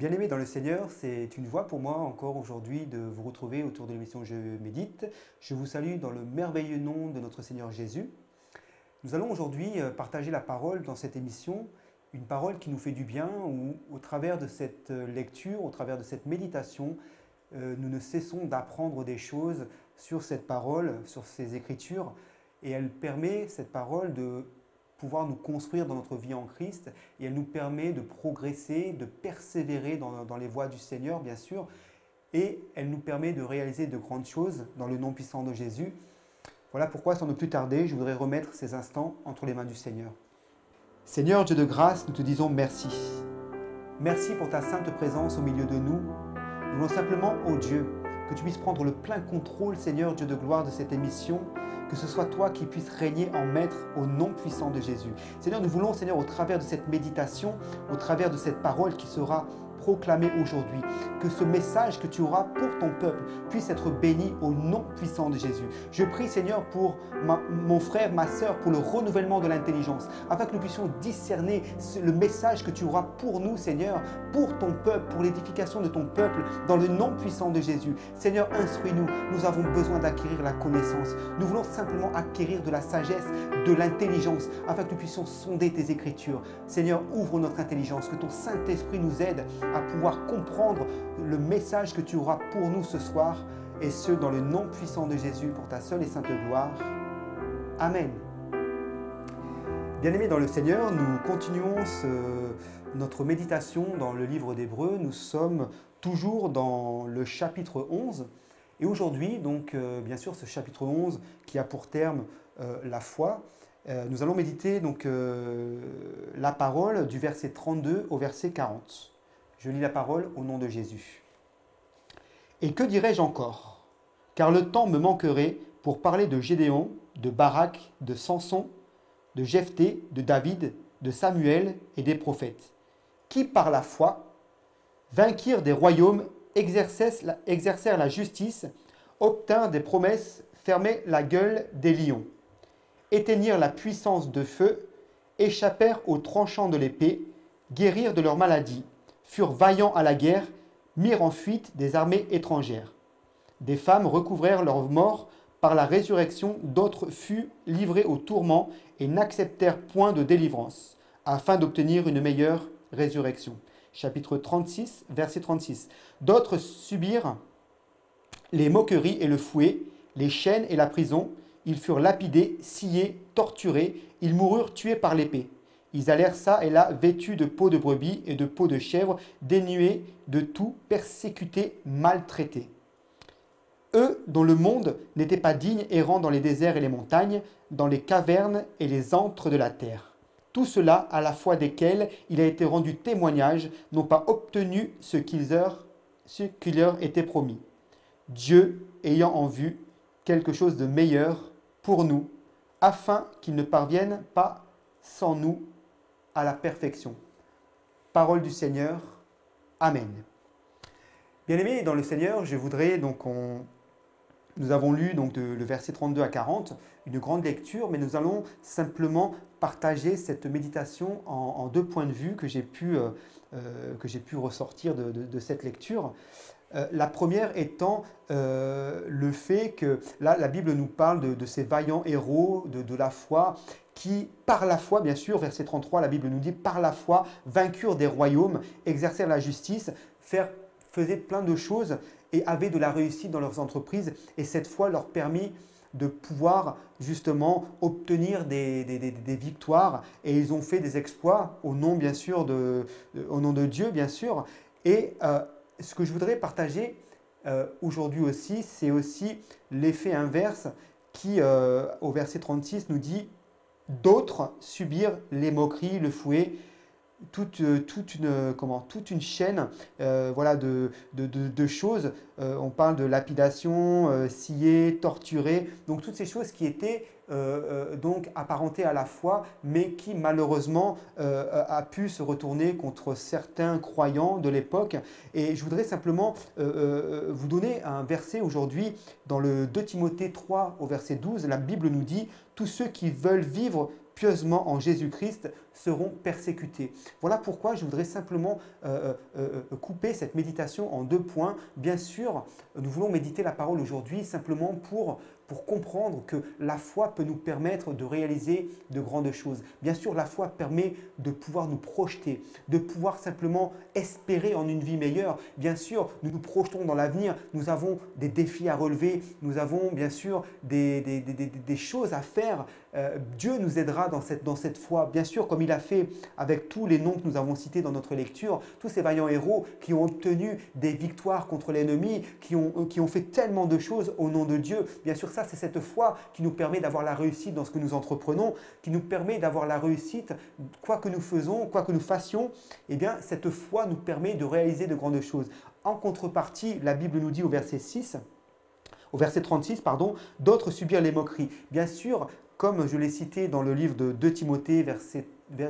Bien-aimés dans le Seigneur, c'est une joie pour moi encore aujourd'hui de vous retrouver autour de l'émission Je médite. Je vous salue dans le merveilleux nom de notre Seigneur Jésus. Nous allons aujourd'hui partager la parole dans cette émission, une parole qui nous fait du bien, où au travers de cette lecture, au travers de cette méditation, nous ne cessons d'apprendre des choses sur cette parole, sur ces Écritures, et elle permet, cette parole, de pouvoir nous construire dans notre vie en Christ, et elle nous permet de progresser, de persévérer dans les voies du Seigneur, bien sûr, et elle nous permet de réaliser de grandes choses dans le nom puissant de Jésus. Voilà pourquoi, sans ne plus tarder, je voudrais remettre ces instants entre les mains du Seigneur. Seigneur, Dieu de grâce, nous te disons merci. Merci pour ta sainte présence au milieu de nous. Nous voulons simplement, ô Dieu, que tu puisses prendre le plein contrôle, Seigneur, Dieu de gloire, de cette émission, que ce soit toi qui puisses régner en maître au nom puissant de Jésus. Seigneur, nous voulons, Seigneur, au travers de cette méditation, au travers de cette parole qui sera proclamée aujourd'hui, que ce message que tu auras pour ton peuple puisse être béni au nom puissant de Jésus. Je prie, Seigneur, pour mon frère, ma sœur, pour le renouvellement de l'intelligence, afin que nous puissions discerner le message que tu auras pour nous, Seigneur, pour ton peuple, pour l'édification de ton peuple, dans le nom puissant de Jésus. Seigneur, instruis-nous. Nous avons besoin d'acquérir la connaissance. Nous voulons simplement acquérir de la sagesse, de l'intelligence, afin que nous puissions sonder tes Écritures. Seigneur, ouvre notre intelligence, que ton Saint-Esprit nous aide à pouvoir comprendre le message que tu auras pour nous ce soir, et ce, dans le nom puissant de Jésus, pour ta seule et sainte gloire. Amen. Bien-aimés dans le Seigneur, nous continuons notre méditation dans le livre d'Hébreux. Nous sommes toujours dans le chapitre 11. Et aujourd'hui, donc, bien sûr, ce chapitre 11 qui a pour terme la foi, nous allons méditer donc, la parole du verset 32 au verset 40. Je lis la parole au nom de Jésus. Et que dirais-je encore? Car le temps me manquerait pour parler de Gédéon, de Barak, de Samson, de Jephthé, de David, de Samuel et des prophètes, qui par la foi vainquirent des royaumes, exercèrent la justice, obtinrent des promesses, fermaient la gueule des lions, éteignirent la puissance de feu, échappèrent aux tranchants de l'épée, guérirent de leur maladie, furent vaillants à la guerre, mirent en fuite des armées étrangères. Des femmes recouvrèrent leurs morts par la résurrection, d'autres furent livrés au tourment et n'acceptèrent point de délivrance, afin d'obtenir une meilleure résurrection. Chapitre 36, verset 36. D'autres subirent les moqueries et le fouet, les chaînes et la prison. Ils furent lapidés, sciés, torturés. Ils moururent tués par l'épée. Ils allèrent çà et là vêtus de peaux de brebis et de peaux de chèvre, dénués de tout, persécutés, maltraités. Eux, dont le monde n'était pas digne, errant dans les déserts et les montagnes, dans les cavernes et les antres de la terre. Tout cela, à la foi desquels il a été rendu témoignage, n'ont pas obtenu ce qui leur était promis. Dieu ayant en vue quelque chose de meilleur pour nous, afin qu'ils ne parviennent pas sans nous à la perfection. Parole du Seigneur. Amen. Bien-aimés dans le Seigneur, je voudrais donc nous avons lu donc le verset 32 à 40, une grande lecture, mais nous allons simplement partager cette méditation en deux points de vue que j'ai pu ressortir de cette lecture. La première étant le fait que là, la Bible nous parle de ces vaillants héros de la foi qui, par la foi, bien sûr, verset 33, la Bible nous dit, par la foi, vainquirent des royaumes, exercèrent la justice, faisaient plein de choses et avaient de la réussite dans leurs entreprises. Et cette foi leur permit de pouvoir justement obtenir des victoires. Et ils ont fait des exploits au nom, bien sûr, au nom de Dieu, bien sûr. Et ce que je voudrais partager aujourd'hui aussi, c'est aussi l'effet inverse qui, au verset 36, nous dit « D'autres subirent les moqueries, le fouet, toute une chaîne voilà, de choses. On parle de lapidation, scier, torturer, donc toutes ces choses qui étaient donc apparentées à la foi, mais qui malheureusement a pu se retourner contre certains croyants de l'époque. Et je voudrais simplement vous donner un verset aujourd'hui dans le 2 Timothée 3 au verset 12. La Bible nous dit « Tous ceux qui veulent vivre pieusement en Jésus-Christ seront persécutés. Voilà pourquoi je voudrais simplement couper cette méditation en 2 points. Bien sûr, nous voulons méditer la parole aujourd'hui simplement pour comprendre que la foi peut nous permettre de réaliser de grandes choses. Bien sûr, la foi permet de pouvoir nous projeter, de pouvoir simplement espérer en une vie meilleure. Bien sûr, nous nous projetons dans l'avenir, nous avons des défis à relever, nous avons bien sûr des choses à faire. Dieu nous aidera dans cette foi. Bien sûr, comme il a fait avec tous les noms que nous avons cités dans notre lecture, tous ces vaillants héros qui ont obtenu des victoires contre l'ennemi, qui ont fait tellement de choses au nom de Dieu. Bien sûr, ça, c'est cette foi qui nous permet d'avoir la réussite dans ce que nous entreprenons, qui nous permet d'avoir la réussite, quoi que nous faisons, quoi que nous fassions, eh bien, cette foi nous permet de réaliser de grandes choses. En contrepartie, la Bible nous dit au verset 36, d'autres subirent les moqueries. Bien sûr, comme je l'ai cité dans le livre de 2 Timothée,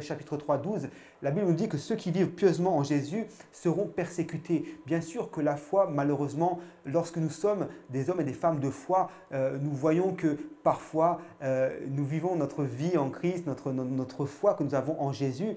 chapitre 3, 12, la Bible nous dit que ceux qui vivent pieusement en Jésus seront persécutés. Bien sûr que la foi, malheureusement, lorsque nous sommes des hommes et des femmes de foi, nous voyons que parfois nous vivons notre vie en Christ, notre foi que nous avons en Jésus.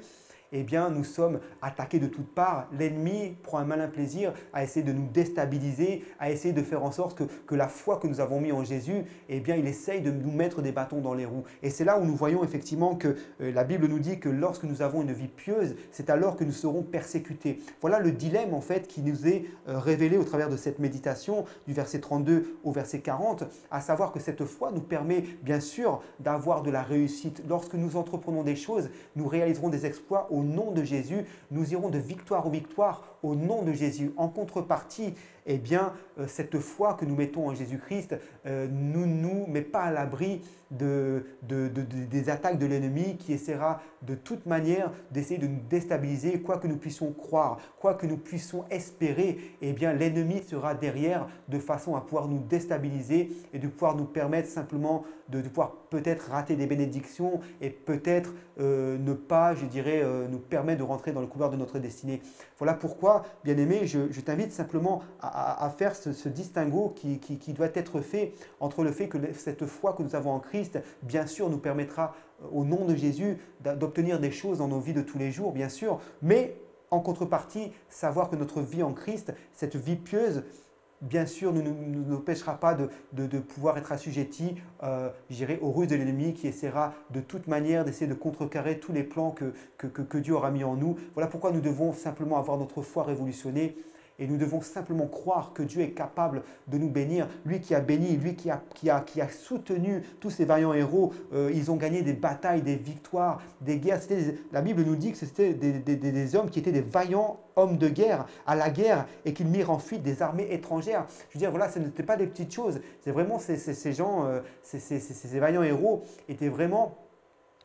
Eh bien, nous sommes attaqués de toutes parts. L'ennemi prend un malin plaisir à essayer de nous déstabiliser, à essayer de faire en sorte que la foi que nous avons mise en Jésus, eh bien, il essaye de nous mettre des bâtons dans les roues. Et c'est là où nous voyons effectivement que la Bible nous dit que lorsque nous avons une vie pieuse, c'est alors que nous serons persécutés. Voilà le dilemme en fait qui nous est révélé au travers de cette méditation du verset 32 au verset 40, à savoir que cette foi nous permet bien sûr d'avoir de la réussite. Lorsque nous entreprenons des choses, nous réaliserons des exploits au nom de Jésus, nous irons de victoire en victoire au nom de Jésus. En contrepartie, eh bien, cette foi que nous mettons en Jésus-Christ ne nous met pas à l'abri des attaques de l'ennemi qui essaiera de toute manière d'essayer de nous déstabiliser. Quoi que nous puissions croire, quoi que nous puissions espérer, eh bien, l'ennemi sera derrière de façon à pouvoir nous déstabiliser et de pouvoir nous permettre simplement de pouvoir peut-être rater des bénédictions et peut-être ne pas, je dirais, nous permettre de rentrer dans le couloir de notre destinée. Voilà pourquoi, bien-aimé, je t'invite simplement à faire ce distinguo qui doit être fait entre le fait que cette foi que nous avons en Christ, bien sûr, nous permettra au nom de Jésus d'obtenir des choses dans nos vies de tous les jours, bien sûr, mais en contrepartie, savoir que notre vie en Christ, cette vie pieuse, bien sûr, ne nous empêchera pas de pouvoir être assujettis, je dirais, aux ruses de l'ennemi qui essaiera de toute manière d'essayer de contrecarrer tous les plans que Dieu aura mis en nous. Voilà pourquoi nous devons simplement avoir notre foi révolutionnée. Et nous devons simplement croire que Dieu est capable de nous bénir. Lui qui a béni, lui qui a soutenu tous ces vaillants héros. Ils ont gagné des batailles, des victoires, des guerres. La Bible nous dit que c'était des hommes qui étaient des vaillants hommes de guerre à la guerre et qu'ils mirent en fuite des armées étrangères. Je veux dire, voilà, ce n'était pas des petites choses. C'est vraiment ces gens, ces vaillants héros étaient vraiment…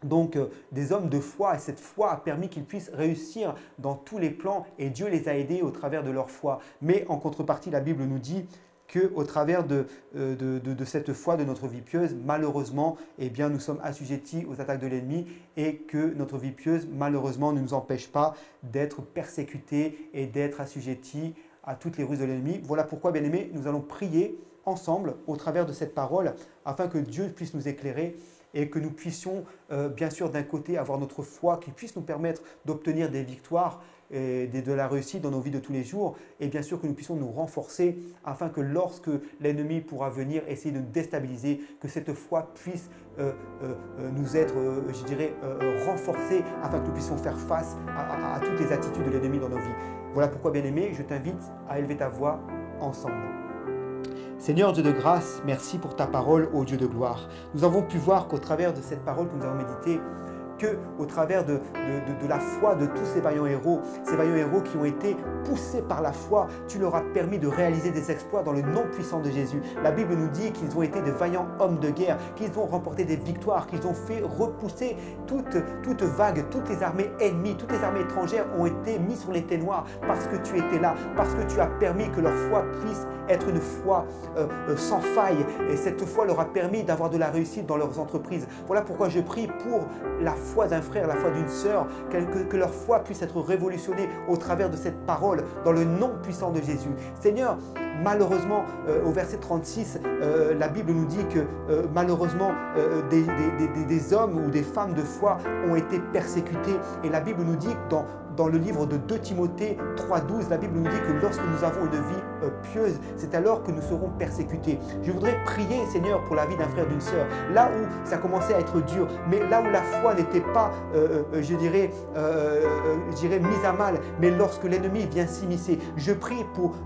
Donc des hommes de foi, et cette foi a permis qu'ils puissent réussir dans tous les plans et Dieu les a aidés au travers de leur foi. Mais en contrepartie, la Bible nous dit qu'au travers de cette foi de notre vie pieuse, malheureusement, eh bien, nous sommes assujettis aux attaques de l'ennemi et que notre vie pieuse, malheureusement, ne nous empêche pas d'être persécutés et d'être assujettis à toutes les ruses de l'ennemi. Voilà pourquoi, bien-aimés, nous allons prier ensemble au travers de cette parole afin que Dieu puisse nous éclairer et que nous puissions, bien sûr, d'un côté, avoir notre foi qui puisse nous permettre d'obtenir des victoires et de la réussite dans nos vies de tous les jours, et bien sûr que nous puissions nous renforcer afin que lorsque l'ennemi pourra venir essayer de nous déstabiliser, que cette foi puisse nous être, je dirais, renforcée afin que nous puissions faire face à toutes les attitudes de l'ennemi dans nos vies. Voilà pourquoi, bien-aimé, je t'invite à élever ta voix ensemble. Seigneur Dieu de grâce, merci pour ta parole, ô Dieu de gloire. Nous avons pu voir qu'au travers de cette parole que nous avons méditée, qu'au travers de la foi de tous ces vaillants héros qui ont été poussés par la foi, tu leur as permis de réaliser des exploits dans le nom puissant de Jésus. La Bible nous dit qu'ils ont été de vaillants hommes de guerre, qu'ils ont remporté des victoires, qu'ils ont fait repousser toute vague, toutes les armées ennemies, toutes les armées étrangères ont été mises sur les ténoirs parce que tu étais là, parce que tu as permis que leur foi puisse être une foi sans faille. Et cette foi leur a permis d'avoir de la réussite dans leurs entreprises. Voilà pourquoi je prie pour la foi d'un frère, la foi d'une sœur, que leur foi puisse être révolutionnée au travers de cette parole, dans le nom puissant de Jésus. Seigneur, malheureusement, au verset 36, la Bible nous dit que malheureusement, des hommes ou des femmes de foi ont été persécutés. Et la Bible nous dit que dans le livre de 2 Timothée 3,12, la Bible nous dit que lorsque nous avons une vie pieuse, c'est alors que nous serons persécutés. Je voudrais prier, Seigneur, pour la vie d'un frère, d'une sœur, là où ça commençait à être dur, mais là où la foi n'était pas, je dirais, mise à mal, mais lorsque l'ennemi vient s'immiscer. Je prie pour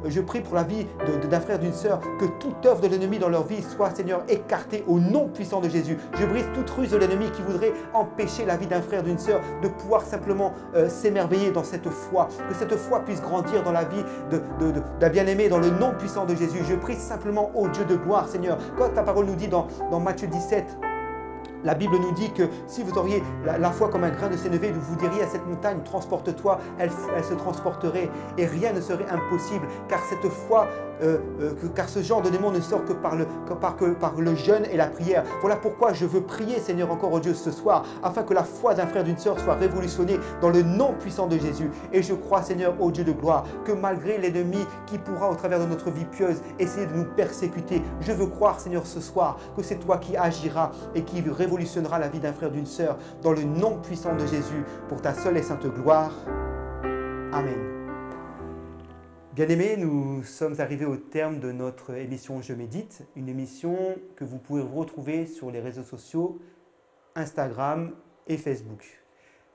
la vie d'un frère, d'une sœur, que toute œuvre de l'ennemi dans leur vie soit, Seigneur, écartée au nom puissant de Jésus. Je brise toute ruse de l'ennemi qui voudrait empêcher la vie d'un frère, d'une sœur de pouvoir simplement s'émerveiller dans cette foi, que cette foi puisse grandir dans la vie d'un bien-aimé, dans le nom puissant de Jésus. Je prie simplement au Dieu de gloire, Seigneur. Quand ta parole nous dit dans Matthieu 17, la Bible nous dit que si vous auriez la foi comme un grain de sénévé, vous diriez à cette montagne, transporte-toi, elle se transporterait et rien ne serait impossible, car cette foi, car ce genre de démon ne sort que par le jeûne et la prière. Voilà pourquoi je veux prier, Seigneur, encore au Dieu ce soir, afin que la foi d'un frère, d'une sœur soit révolutionnée dans le nom puissant de Jésus. Et je crois, Seigneur, au Dieu de gloire, que malgré l'ennemi qui pourra, au travers de notre vie pieuse, essayer de nous persécuter, je veux croire, Seigneur, ce soir, que c'est toi qui agiras et qui révolutionnera la vie d'un frère, d'une sœur, dans le nom puissant de Jésus, pour ta seule et sainte gloire. Amen. Bien-aimés, nous sommes arrivés au terme de notre émission Je médite, une émission que vous pouvez retrouver sur les réseaux sociaux, Instagram et Facebook.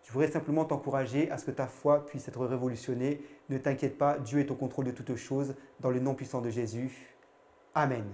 Je voudrais simplement t'encourager à ce que ta foi puisse être révolutionnée. Ne t'inquiète pas, Dieu est au contrôle de toutes choses, dans le nom puissant de Jésus. Amen.